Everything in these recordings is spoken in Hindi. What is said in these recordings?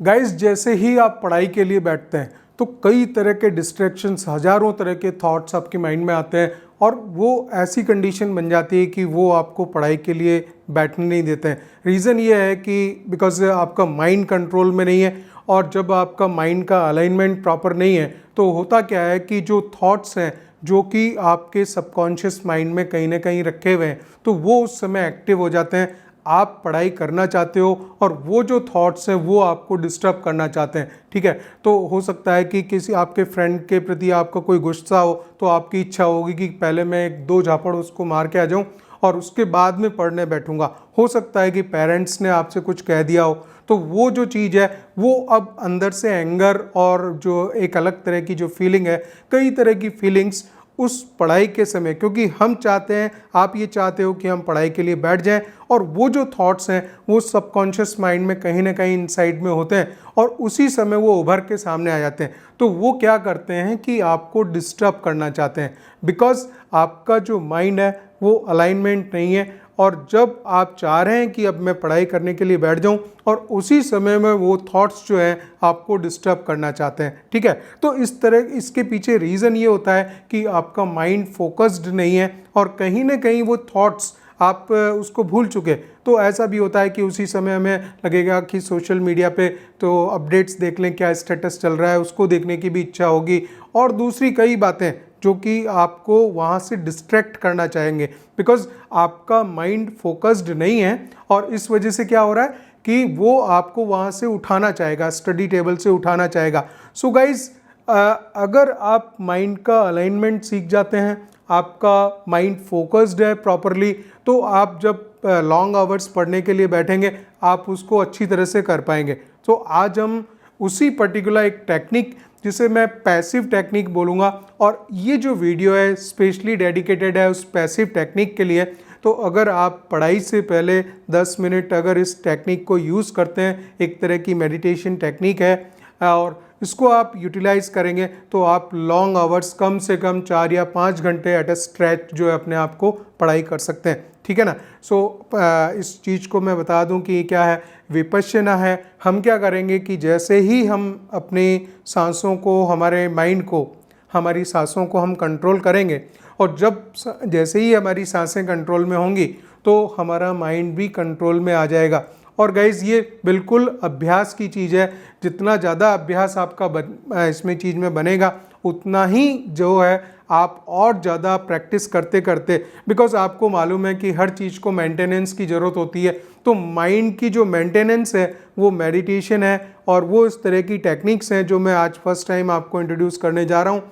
गाइस, जैसे ही आप पढ़ाई के लिए बैठते हैं तो कई तरह के डिस्ट्रैक्शंस, हजारों तरह के थॉट्स आपके माइंड में आते हैं और वो ऐसी कंडीशन बन जाती है कि वो आपको पढ़ाई के लिए बैठने नहीं देते हैं। रीज़न ये है कि बिकॉज आपका माइंड कंट्रोल में नहीं है, और जब आपका माइंड का अलाइनमेंट प्रॉपर नहीं है तो होता क्या है कि जो थॉट्स हैं जो कि आपके सबकॉन्शियस माइंड में कहीं ना कहीं रखे हुए हैं तो वो उस समय एक्टिव हो जाते हैं। आप पढ़ाई करना चाहते हो और वो जो थॉट्स हैं वो आपको डिस्टर्ब करना चाहते हैं। ठीक है, तो हो सकता है कि किसी आपके फ्रेंड के प्रति आपका कोई गुस्सा हो तो आपकी इच्छा होगी कि पहले मैं एक दो झापड़ उसको मार के आ जाऊं और उसके बाद में पढ़ने बैठूंगा। हो सकता है कि पेरेंट्स ने आपसे कुछ कह दिया हो, तो वो जो चीज़ है वो अब अंदर से एंगर और जो एक अलग तरह की जो फीलिंग है, कई तरह की फीलिंग्स उस पढ़ाई के समय, क्योंकि हम चाहते हैं, आप ये चाहते हो कि हम पढ़ाई के लिए बैठ जाएं और वो जो थॉट्स हैं वो सबकॉन्शियस माइंड में कहीं ना कहीं इनसाइड में होते हैं और उसी समय वो उभर के सामने आ जाते हैं। तो वो क्या करते हैं कि आपको डिस्टर्ब करना चाहते हैं, बिकॉज आपका जो माइंड है वो अलाइनमेंट नहीं है। और जब आप चाह रहे हैं कि अब मैं पढ़ाई करने के लिए बैठ जाऊं और उसी समय में वो थॉट्स जो है आपको डिस्टर्ब करना चाहते हैं। ठीक है, तो इस तरह इसके पीछे रीज़न ये होता है कि आपका माइंड फोकस्ड नहीं है और कहीं ना कहीं वो थॉट्स आप उसको भूल चुके। तो ऐसा भी होता है कि उसी समय हमें लगेगा कि सोशल मीडिया पे तो अपडेट्स देख लें, क्या स्टेटस चल रहा है, उसको देखने की भी इच्छा होगी और दूसरी कई बातें जो कि आपको वहाँ से डिस्ट्रैक्ट करना चाहेंगे, बिकॉज आपका माइंड फोकस्ड नहीं है और इस वजह से क्या हो रहा है कि वो आपको वहाँ से उठाना चाहेगा, स्टडी टेबल से उठाना चाहेगा। सो गाइज, अगर आप माइंड का अलाइनमेंट सीख जाते हैं, आपका माइंड फोकस्ड है प्रॉपरली, तो आप जब लॉन्ग आवर्स पढ़ने के लिए बैठेंगे आप उसको अच्छी तरह से कर पाएंगे। तो आज हम उसी पर्टिकुलर एक टेक्निक जिसे मैं पैसिव टेक्निक बोलूँगा, और ये जो वीडियो है स्पेशली डेडिकेटेड है उस पैसिव टेक्निक के लिए। तो अगर आप पढ़ाई से पहले 10 मिनट अगर इस टेक्निक को यूज़ करते हैं, एक तरह की मेडिटेशन टेक्निक है, और इसको आप यूटिलाइज करेंगे तो आप लॉन्ग आवर्स कम से कम 4 या 5 घंटे एट अ स्ट्रेच जो है अपने आप को पढ़ाई कर सकते हैं। ठीक है ना। सो इस चीज़ को मैं बता दूं कि क्या है, विपश्यना है। हम क्या करेंगे कि जैसे ही हम अपनी सांसों को, हमारे माइंड को, हमारी सांसों को हम कंट्रोल करेंगे और जब जैसे ही हमारी सांसें कंट्रोल में होंगी तो हमारा माइंड भी कंट्रोल में आ जाएगा। और गाइज़, ये बिल्कुल अभ्यास की चीज़ है। जितना ज़्यादा अभ्यास आपका इसमें चीज़ में बनेगा उतना ही जो है आप और ज़्यादा प्रैक्टिस करते करते, बिकॉज आपको मालूम है कि हर चीज़ को मेंटेनेंस की ज़रूरत होती है। तो माइंड की जो मेंटेनेंस है वो मेडिटेशन है और वो इस तरह की टेक्निक्स हैं जो मैं आज फर्स्ट टाइम आपको इंट्रोड्यूस करने जा रहा हूँ।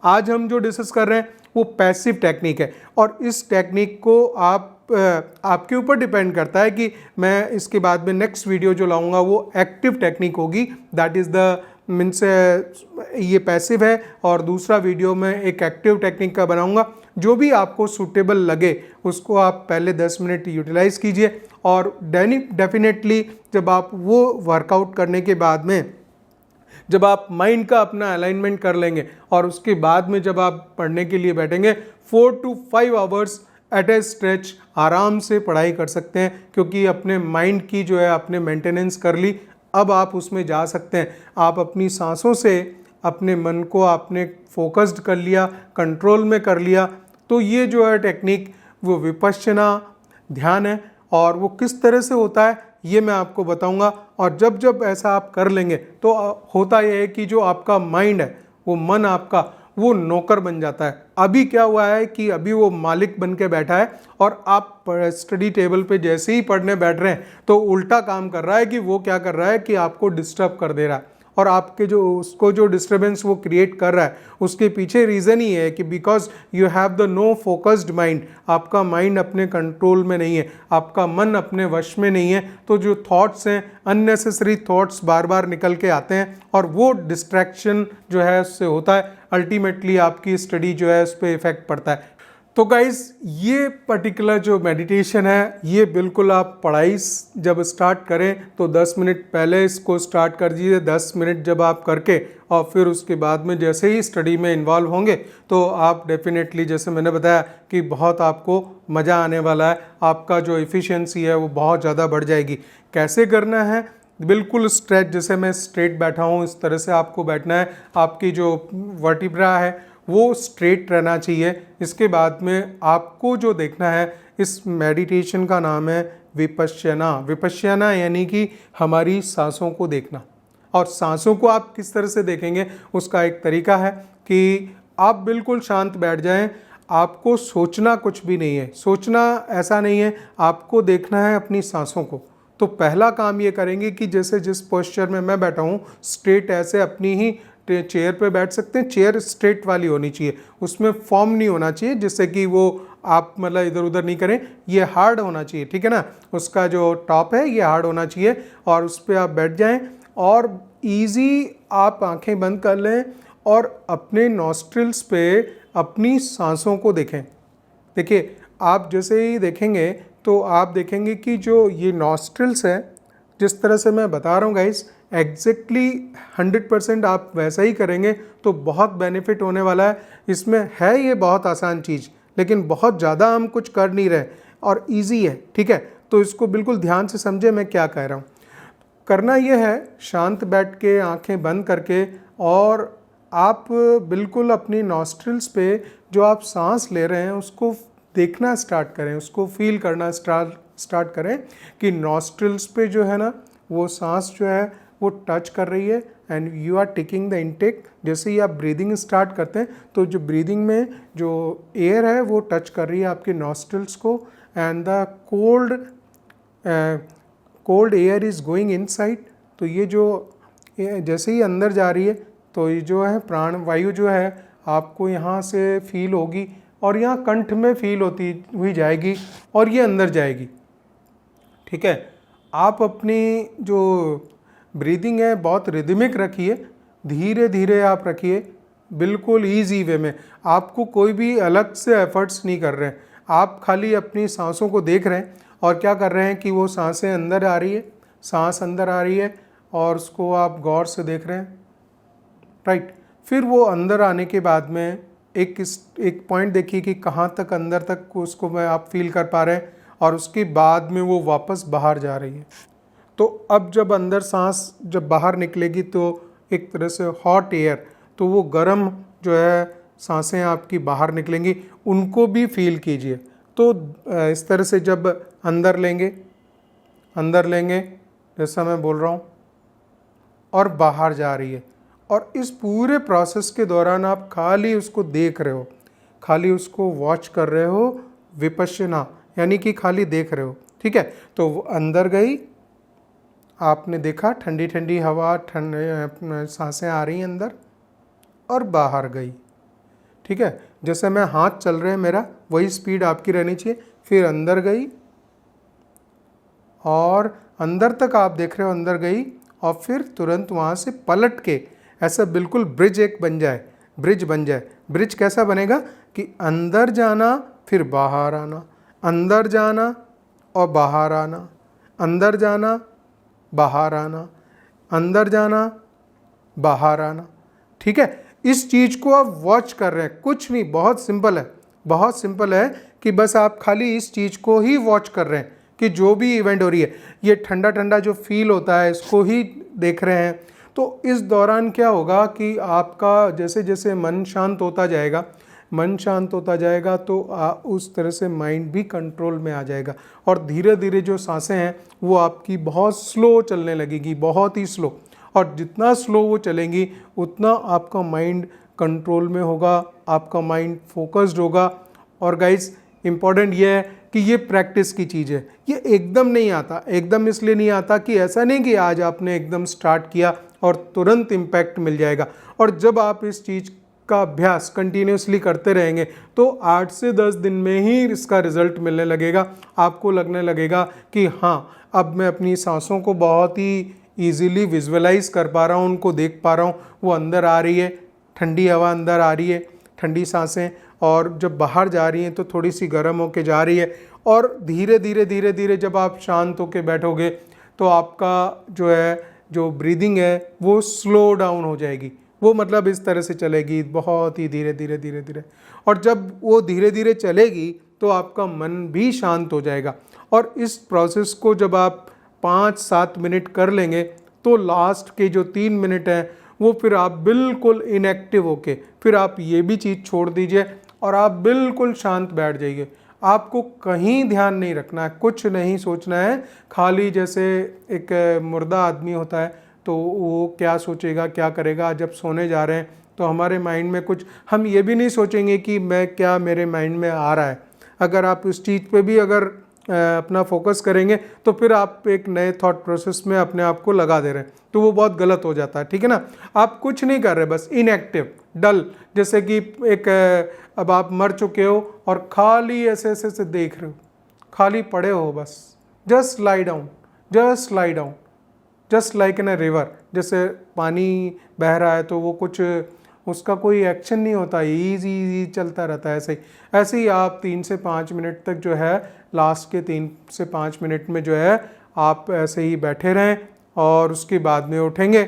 आज हम जो डिस्कस कर रहे हैं वो पैसिव टेक्निक है और इस टेक्निक को आपके ऊपर डिपेंड करता है कि मैं इसके बाद में नेक्स्ट वीडियो जो लाऊंगा वो एक्टिव टेक्निक होगी। दैट इज़ द मीन्स ये पैसिव है और दूसरा वीडियो में एक एक्टिव टेक्निक का बनाऊंगा। जो भी आपको सूटेबल लगे उसको आप पहले 10 मिनट यूटिलाइज कीजिए और डेफिनेटली जब आप वो वर्कआउट करने के बाद में जब आप माइंड का अपना अलाइनमेंट कर लेंगे और उसके बाद में जब आप पढ़ने के लिए बैठेंगे 4 to 5 hours at a stretch आराम से पढ़ाई कर सकते हैं, क्योंकि अपने माइंड की जो है आपने मेंटेनेंस कर ली। अब आप उसमें जा सकते हैं। आप अपनी सांसों से अपने मन को आपने फोकस्ड कर लिया, कंट्रोल में कर लिया। तो ये जो है टेक्निक वो विपश्यना ध्यान है और वो किस तरह से होता है ये मैं आपको बताऊंगा। और जब जब ऐसा आप कर लेंगे तो होता यह है कि जो आपका माइंड है, वो मन आपका, वो नौकर बन जाता है। अभी क्या हुआ है कि अभी वो मालिक बन के बैठा है और आप स्टडी टेबल पे जैसे ही पढ़ने बैठ रहे हैं तो उल्टा काम कर रहा है कि वो क्या कर रहा है कि आपको डिस्टर्ब कर दे रहा है। और आपके जो उसको जो डिस्टर्बेंस वो क्रिएट कर रहा है उसके पीछे रीज़न ही है कि because you have the no focused mind. आपका माइंड अपने कंट्रोल में नहीं है, आपका मन अपने वश में नहीं है। तो जो थॉट्स हैं, अननेसेसरी थॉट्स बार बार निकल के आते हैं और वो डिस्ट्रैक्शन जो है उससे होता है। अल्टीमेटली आपकी स्टडी जो है उस पर इफेक्ट पड़ता है। तो गाइज़, ये पर्टिकुलर जो मेडिटेशन है ये बिल्कुल आप पढ़ाई जब स्टार्ट करें तो 10 मिनट पहले इसको स्टार्ट कर दीजिए। 10 मिनट जब आप करके और फिर उसके बाद में जैसे ही स्टडी में इन्वॉल्व होंगे तो आप डेफिनेटली, जैसे मैंने बताया कि बहुत आपको मज़ा आने वाला है। आपका जो एफिशिएंसी है वो बहुत ज़्यादा बढ़ जाएगी। कैसे करना है बिल्कुल स्ट्रेच, जैसे मैं स्ट्रेट बैठा हूँ इस तरह से आपको बैठना है। आपकी जो वर्टिब्रा है वो स्ट्रेट रहना चाहिए। इसके बाद में आपको जो देखना है, इस मेडिटेशन का नाम है विपश्यना। विपश्यना यानी कि हमारी सांसों को देखना। और सांसों को आप किस तरह से देखेंगे, उसका एक तरीका है कि आप बिल्कुल शांत बैठ जाएं। आपको सोचना कुछ भी नहीं है, सोचना ऐसा नहीं है, आपको देखना है अपनी सांसों को। तो पहला काम ये करेंगे कि जैसे जिस पोस्चर में मैं बैठा हूँ, स्ट्रेट ऐसे अपनी ही चेयर पे बैठ सकते हैं। चेयर स्ट्रेट वाली होनी चाहिए, उसमें फॉर्म नहीं होना चाहिए जिससे कि वो आप मतलब इधर उधर नहीं करें। ये हार्ड होना चाहिए, ठीक है ना, उसका जो टॉप है ये हार्ड होना चाहिए। और उस पर आप बैठ जाएं और इजी आप आंखें बंद कर लें और अपने नॉस्ट्रिल्स पे अपनी सांसों को देखें। देखिए, आप जैसे ही देखेंगे तो आप देखेंगे कि जो ये नॉस्ट्रिल्स है, जिस तरह से मैं बता रहा हूँ गाइस, एग्जैक्टली 100% आप वैसा ही करेंगे तो बहुत बेनिफिट होने वाला है। इसमें है ये बहुत आसान चीज़, लेकिन बहुत ज़्यादा हम कुछ कर नहीं रहे और इजी है, ठीक है। तो इसको बिल्कुल ध्यान से समझे मैं क्या कह रहा हूँ। करना यह है, शांत बैठ के आंखें बंद करके, और आप बिल्कुल अपनी नॉस्ट्रिल्स पे जो आप सांस ले रहे हैं उसको देखना स्टार्ट करें, उसको फील करना स्टार्ट करें कि नॉस्ट्रिल्स पे जो है ना वो सांस जो है वो टच कर रही है and you are taking the intake. जैसे ही आप ब्रीदिंग स्टार्ट करते हैं तो जो ब्रीदिंग में जो एयर है वो टच कर रही है आपके नॉस्ट्रिल्स को, and the cold air is going inside. तो ये जो जैसे ही अंदर जा रही है तो ये जो है प्राण वायु जो है आपको यहाँ से फील होगी और यहाँ कंठ में फील होती हुई जाएगी और ये अंदर जाएगी, ठीक है। आप अपनी जो ब्रीदिंग है बहुत रिदमिक रखिए, धीरे धीरे आप रखिए, बिल्कुल ईजी वे में। आपको कोई भी अलग से एफर्ट्स नहीं कर रहे हैं, आप खाली अपनी सांसों को देख रहे हैं और क्या कर रहे हैं कि वो सांसें अंदर आ रही है, सांस अंदर आ रही है और उसको आप गौर से देख रहे हैं, राइट। फिर वो अंदर आने के बाद में एक पॉइंट देखिए कि कहाँ तक अंदर तक उसको मैं आप फील कर पा रहे हैं, और उसके बाद में वो वापस बाहर जा रही है। तो अब जब अंदर सांस जब बाहर निकलेगी तो एक तरह से हॉट एयर, तो वो गर्म जो है सांसें आपकी बाहर निकलेंगी, उनको भी फील कीजिए। तो इस तरह से जब अंदर लेंगे जैसा मैं बोल रहा हूँ, और बाहर जा रही है, और इस पूरे प्रोसेस के दौरान आप खाली उसको देख रहे हो, खाली उसको वॉच कर रहे हो, विपश्यना यानी कि खाली देख रहे हो, ठीक है। तो वो अंदर गई, आपने देखा ठंडी ठंडी हवा, ठंडे सांसें आ रही हैं अंदर, और बाहर गई, ठीक है। जैसे मैं हाथ चल रहे हैं मेरा, वही स्पीड आपकी रहनी चाहिए। फिर अंदर गई और अंदर तक आप देख रहे हो, अंदर गई, और फिर तुरंत वहाँ से पलट के ऐसा बिल्कुल ब्रिज बन जाए। ब्रिज कैसा बनेगा कि अंदर जाना फिर बाहर आना, अंदर जाना और बाहर आना, अंदर जाना बाहर आना, अंदर जाना बाहर आना, ठीक है। इस चीज़ को आप वॉच कर रहे हैं, कुछ नहीं, बहुत सिंपल है कि बस आप खाली इस चीज़ को ही वॉच कर रहे हैं कि जो भी इवेंट हो रही है, ये ठंडा ठंडा जो फील होता है इसको ही देख रहे हैं। तो इस दौरान क्या होगा कि आपका जैसे जैसे मन शांत होता जाएगा तो उस तरह से माइंड भी कंट्रोल में आ जाएगा, और धीरे धीरे जो सांसें हैं वो आपकी बहुत स्लो चलने लगेगी, बहुत ही स्लो। और जितना स्लो वो चलेंगी उतना आपका माइंड कंट्रोल में होगा, आपका माइंड फोकस्ड होगा। और गाइस, इम्पॉर्टेंट ये है कि ये प्रैक्टिस की चीज़ है, ये एकदम नहीं आता। एकदम इसलिए नहीं आता कि ऐसा नहीं कि आज आपने एकदम स्टार्ट किया और तुरंत इम्पैक्ट मिल जाएगा। और जब आप इस चीज़ का अभ्यास कंटिन्यूसली करते रहेंगे तो 8 से 10 दिन में ही इसका रिजल्ट मिलने लगेगा। आपको लगने लगेगा कि हाँ, अब मैं अपनी सांसों को बहुत ही ईजिली विजुअलाइज कर पा रहा हूँ, उनको देख पा रहा हूँ, वो अंदर आ रही है, ठंडी हवा अंदर आ रही है, ठंडी सांसें, और जब बाहर जा रही हैं तो थोड़ी सी गर्म होके जा रही है। और धीरे धीरे जब आप शांत होके बैठोगे तो आपका जो ब्रीदिंग है वो स्लो डाउन हो जाएगी। वो मतलब इस तरह से चलेगी, बहुत ही धीरे धीरे। और जब वो धीरे धीरे चलेगी तो आपका मन भी शांत हो जाएगा। और इस प्रोसेस को जब आप 5-7 मिनट कर लेंगे तो लास्ट के जो 3 मिनट हैं वो फिर आप बिल्कुल इनएक्टिव होके फिर आप ये भी चीज़ छोड़ दीजिए और आप बिल्कुल शांत बैठ जाइए। आपको कहीं ध्यान नहीं रखना है, कुछ नहीं सोचना है, खाली जैसे एक मुर्दा आदमी होता है तो वो क्या सोचेगा क्या करेगा। जब सोने जा रहे हैं तो हमारे माइंड में कुछ, हम ये भी नहीं सोचेंगे कि मैं क्या मेरे माइंड में आ रहा है। अगर आप उस चीज़ पे भी अगर अपना फोकस करेंगे तो फिर आप एक नए थॉट प्रोसेस में अपने आप को लगा दे रहे हैं, तो वो बहुत गलत हो जाता है। ठीक है ना, आप कुछ नहीं कर रहे, बस इनएक्टिव डल, जैसे कि एक अब आप मर चुके हो और खाली ऐसे ऐसे से देख रहे हो, खाली पड़े हो, बस just lie down, just lie down, just like in a river. जैसे पानी बह रहा है तो वो कुछ उसका कोई एक्शन नहीं होता, ईजी चलता रहता है। ऐसे ही आप 3 से 5 मिनट तक जो है, लास्ट के 3 से 5 मिनट में जो है आप ऐसे ही बैठे रहें और उसके बाद में उठेंगे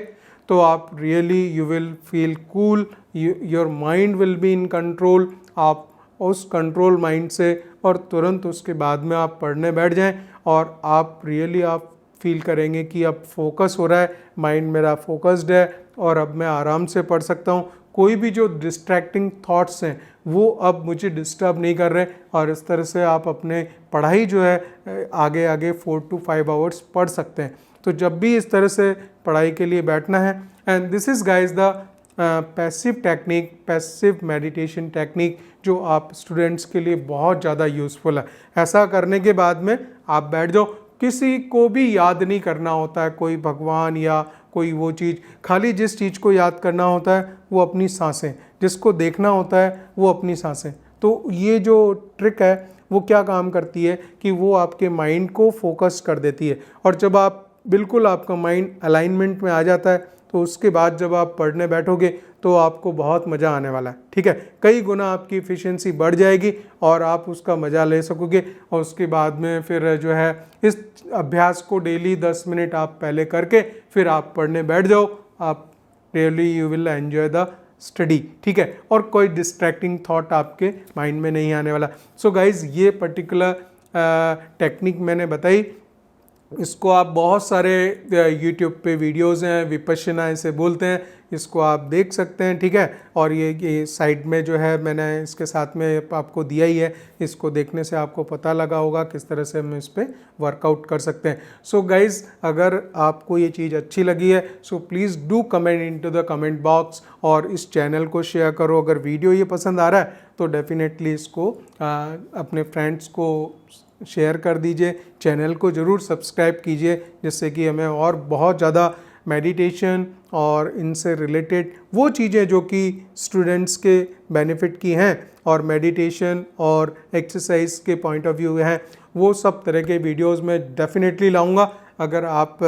तो आप really you will feel cool, your mind will be in control. आप उस कंट्रोल माइंड से और तुरंत उसके बाद में आप पढ़ने बैठ जाएं और आप रियली आप फील करेंगे कि अब फोकस हो रहा है, माइंड मेरा फोकस्ड है और अब मैं आराम से पढ़ सकता हूँ। कोई भी जो डिस्ट्रैक्टिंग थॉट्स हैं वो अब मुझे डिस्टर्ब नहीं कर रहे और इस तरह से आप अपने पढ़ाई जो है आगे आगे 4 to 5 आवर्स पढ़ सकते हैं। तो जब भी इस तरह से पढ़ाई के लिए बैठना है, and this is guys the passive technique, passive meditation technique, जो आप स्टूडेंट्स के लिए बहुत ज़्यादा यूज़फुल है। ऐसा करने के बाद में आप बैठ जाओ, किसी को भी याद नहीं करना होता है, कोई भगवान या कोई वो चीज़, खाली जिस चीज़ को याद करना होता है वो अपनी सांसें, जिसको देखना होता है वो अपनी सांसें। तो ये जो ट्रिक है वो क्या काम करती है कि वो आपके माइंड को फोकस कर देती है और जब आप बिल्कुल आपका माइंड अलाइनमेंट में आ जाता है तो उसके बाद जब आप पढ़ने बैठोगे तो आपको बहुत मज़ा आने वाला है। ठीक है, कई गुना आपकी एफिशिएंसी बढ़ जाएगी और आप उसका मज़ा ले सकोगे। और उसके बाद में फिर जो है इस अभ्यास को डेली 10 मिनट आप पहले करके फिर आप पढ़ने बैठ जाओ, आप really you will enjoy the study. ठीक है, और कोई डिस्ट्रैक्टिंग थॉट आपके माइंड में नहीं आने वाला। सो गाइज, ये पर्टिकुलर टेक्निक मैंने बताई, इसको आप बहुत सारे यूट्यूब पे वीडियोस हैं, विपश्यना इसे बोलते हैं, इसको आप देख सकते हैं। ठीक है, और ये साइड में जो है मैंने इसके साथ में आपको दिया ही है, इसको देखने से आपको पता लगा होगा किस तरह से हम इस पर वर्कआउट कर सकते हैं। सो गाइज़, अगर आपको ये चीज़ अच्छी लगी है so please do comment into the comment box और इस चैनल को शेयर करो। अगर वीडियो ये पसंद आ रहा है तो डेफिनेटली इसको अपने फ्रेंड्स को शेयर कर दीजिए, चैनल को ज़रूर सब्सक्राइब कीजिए, जिससे कि हमें और बहुत ज़्यादा मेडिटेशन और इनसे रिलेटेड वो चीज़ें जो कि स्टूडेंट्स के बेनिफिट की हैं और मेडिटेशन और एक्सरसाइज के पॉइंट ऑफ व्यू हैं, वो सब तरह के वीडियोस में डेफिनेटली लाऊंगा। अगर आप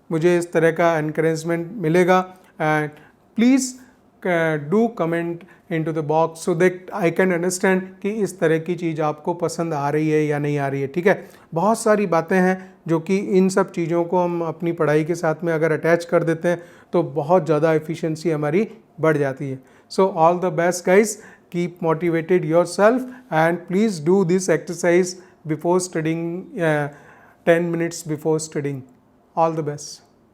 मुझे इस तरह का एनकरेजमेंट मिलेगा, and please do comment into the box so that I can understand कि इस तरह की चीज़ आपको पसंद आ रही है या नहीं आ रही है। ठीक है, बहुत सारी बातें हैं जो कि इन सब चीज़ों को हम अपनी पढ़ाई के साथ में अगर अटैच कर देते हैं तो बहुत ज़्यादा एफिशिएंसी हमारी बढ़ जाती है। So all the best guys, keep motivated yourself and please do this exercise before studying, 10 minutes before studying. All the best.